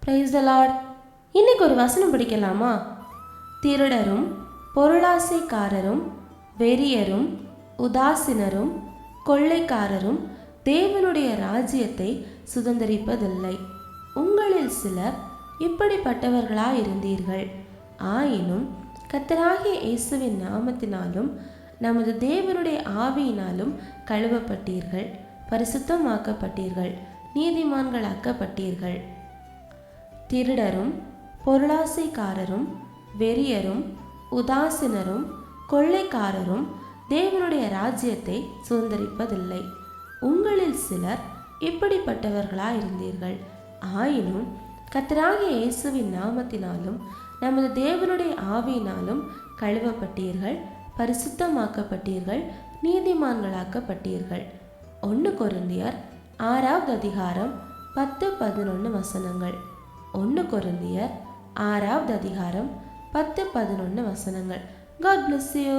Praise the Lord. இன்னைக்கு ஒரு வசனம் படிக்கலாமா? திருடரும் பொருளாசைக்காரரும் வெறியரும் உதாசீனரும் கொள்ளைக்காரரும் தேவனுடைய ராஜ்யத்தை சுதந்தரிப்பதில்லை. உங்களில் சிலர் இப்படிப்பட்டவர்களாயிருந்தீர்கள். ஆயினும் கர்த்தராகிய இயேசுவின் நாமத்தினாலும் நமது தேவனுடைய ஆவியினாலும் கழுவப்பட்டீர்கள், பரிசுத்தமாக்கப்பட்டீர்கள், நீதிமான்களாக்கப்பட்டீர்கள். திருடரும் பொருளாசைக்காரரும் வெறியரும் உதாசீனரும் கொள்ளைக்காரரும் தேவனுடைய ராஜ்யத்தை சுதந்தரிப்பதில்லை. உங்களில் சிலர் இப்படிப்பட்டவர்களாயிருந்தீர்கள். ஆயினும் கர்த்தராகிய இயேசுவின் நாமத்தினாலும் நமது தேவனுடைய ஆவியினாலும் கழுவப்பட்டீர்கள், பரிசுத்தமாக்கப்பட்டீர்கள், நீதிமான்களாக்கப்பட்டீர்கள். 1 கொரிந்தியர் 6வது அதிகாரம் 10-11 வசனங்கள். 1 கொரிந்தியர் 6வது அதிகாரம் 10-11 வசனங்கள். God bless you.